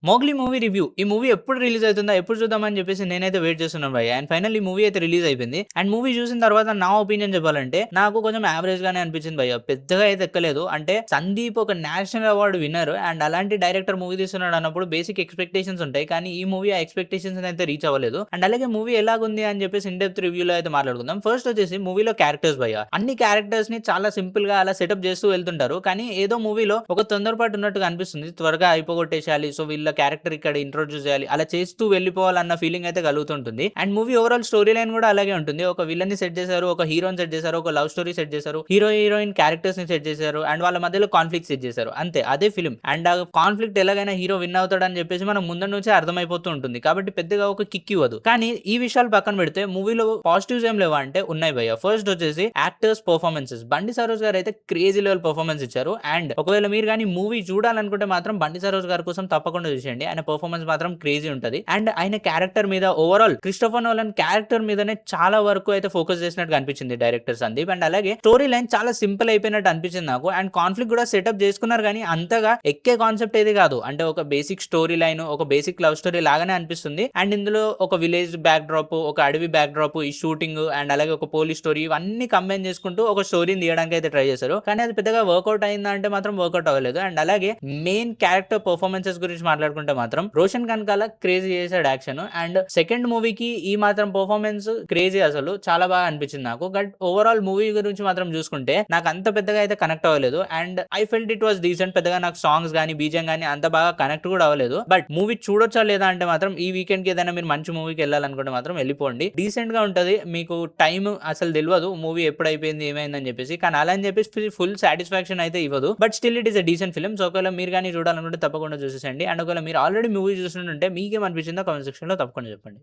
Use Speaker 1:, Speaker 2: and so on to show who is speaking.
Speaker 1: 'Mowgli' movie review. ఈ movie ఎప్పుడు release అవుతుందా? ఎప్పుడు చూద్దామని చెప్పేసి నేనైతే వెయిట్ చేస్తున్నాను భయ్యా. అండ్ ఫైనల్లీ మూవీ అయితే రిలీజ్ అయిపోయింది. అండ్ మూవీ చూసిన తర్వాత నా ఒపీనియన్ చెప్పాలంటే నాకు కొంచెం యావరేజ్ గానే అనిపించింది భయ్యా. పెద్దగా అయితే ఎక్కలేదు. అంటే సందీప్ ఒక నేషనల్ అవార్డ్ విన్నర్ అండ్ అలాంటి డైరెక్టర్ మూవీ తీస్తున్నాడు అన్నప్పుడు బేసిక్ ఎక్స్‌పెక్టేషన్స్ ఉంటాయి. కానీ ఈ మూవీ ఆ ఎక్స్‌పెక్టేషన్స్ అయితే రీచ్ అవ్వలేదు. అండ్ అలాగే మూవీ ఎలాగుంది అని చెప్పేసి ఇన్ డెప్త్ రివ్యూలో అయితే మాట్లాడుకుందాం. ఫస్ట్ వచ్చేసి మూవీలో క్యారెక్టర్స్ భయ్యా. అన్ని క్యారెక్టర్స్‌ని చాలా సింపుల్‌గా అలా సెటప్ చేస్తూ వెళ్తుంటారు. కానీ ఏదో మూవీలో ఒక తొందరపాటు ఉన్నట్టుగా అనిపిస్తుంది. త్వరగా అయిపోగొట్టేసేయాలి. సో వీళ్ళ క్యారెక్టర్ ఇక్కడ ఇంట్రొడ్యూస్ చేయాలి. అలా చేస్తూ వెళ్ళిపోవాలన్న ఫీలింగ్ అయితే కలుగుతుంటుంది. And movie overall story line కూడా అలాగే ఉంటుంది. ఒక విలన్ ని సెట్ చేశారు, ఒక హీరోని సెట్ చేశారు, ఒక లవ్ స్టోరీ సెట్ చేశారు, హీరో హీరోయిన్ క్యారెక్టర్స్ ని సెట్ చేశారు అండ్ వాళ్ళ మధ్యలో కాన్ఫ్లిక్ట్ సెట్ చేశారు. అంతే అదే ఫిల్మ్. అండ్ ఆ కాన్ఫ్లిక్ట్ ఎలాగైనా హీరో విన్ అవుతాడని చెప్పేసి మనం ముందు నుంచే అర్థమైపోతూ ఉంటుంది. కాబట్టి పెద్దగా ఒక కిక్ ఇవ్వదు. కానీ ఈ విషయాలు పక్కన పెడితే మూవీలో పాజిటివ్స్ ఏం లేవా అంటే ఉన్నాయి భయ్య. ఫస్ట్ వచ్చేసి యాక్టర్స్ పర్ఫార్మెన్సెస్. బండి సరోజ్ గారు అయితే క్రేజీ లెవెల్ పర్ఫార్మెన్స్ ఇచ్చారు. అండ్ ఒకవేళ మీరు కానీ మూవీ చూడాలనుకుంటే మాత్రం బండి సరోజ్ గారి కోసం తప్పకుండా చూసేయండి. ఆయన పర్ఫార్మెన్స్ మాత్రం క్రేజీ ఉంటది. అండ్ ఆయన క్యారెక్టర్ మీద ఓవరాల్ క్రిస్టోఫర్ నోలన్ క్యారెక్టర్ మీదనే చాలా వరకు అయితే ఫోకస్ చేసినట్టు అనిపించింది డైరెక్టర్ సందీప్. అండ్ అలాగే స్టోరీ లైన్ చాలా సింపుల్ అయిపోయినట్టు అనిపించింది నాకు. అండ్ కాన్ఫ్లిక్ట్ కూడా సెటప్ చేసుకున్నారు కానీ అంతగా ఎక్కే కాన్సెప్ట్ ఏది కాదు. అంటే ఒక బేసిక్ స్టోరీ లైన్, ఒక బేసిక్ లవ్ స్టోరీ లాగానే అనిపిస్తుంది. అండ్ ఇందులో ఒక విలేజ్ బ్యాక్ డ్రాప్, ఒక అడవి బ్యాక్ డ్రాప్, ఈ షూటింగ్ అండ్ అలాగే ఒక పోలీస్ స్టోరీ ఇవన్నీ కంబైన్ చేసుకుంటూ ఒక స్టోరీని తీయడానికి అయితే ట్రై చేశారు. కానీ అది పెద్దగా వర్కౌట్ అయిందా అంటే మాత్రం వర్కౌట్ అవ్వలేదు. అండ్ అలాగే మెయిన్ క్యారెక్టర్ పర్ఫార్మెన్సెస్ గురించి మాట్లాడుకుంటే మాత్రం రోషన్ కనకాల క్రేజీ చేశాడు యాక్షన్. అండ్ సెకండ్ మూవీకి ఈ మాత్రం పర్ఫార్మెన్స్ క్రేజీ, అసలు చాలా బాగా అనిపించింది నాకు. బట్ ఓవరాల్ మూవీ గురించి మాత్రం చూసుకుంటే నాకు అంత పెద్దగా అయితే కనెక్ట్ అవ్వలేదు. And I felt it was decent. పెద్దగా నాకు సాంగ్స్ గానీ బీజం గానీ అంత బాగా కనెక్ట్ కూడా అవ్వలేదు. బట్ మూవీ చూడొచ్చా లేదా అంటే మాత్రం ఈ వీకెండ్ కి ఏదైనా మీరు మంచి మూవీకి వెళ్ళాలనుకుంటే మాత్రం వెళ్ళిపోండి. డీసెంట్ గా ఉంటది. మీకు టైం అసలు తెలియదు మూవీ ఎప్పుడు అయిపోయింది ఏమైందని చెప్పేసి. కానీ అలా అని చెప్పేసి ఫుల్ సాటిస్ఫాక్షన్ అయితే ఇవ్వదు. But still it is a decent film. So ఒకవేళ మీరు కానీ చూడాలనుకుంటే తప్పకుండా చూసేసండి. అండ్ ఒకవేళ మీరు ఆల్రెడీ మూవీ చూస్తుంటే మీకేమనిపించిందో కామెంట్ సెక్షన్ లో తప్పకుండా చెప్పండి.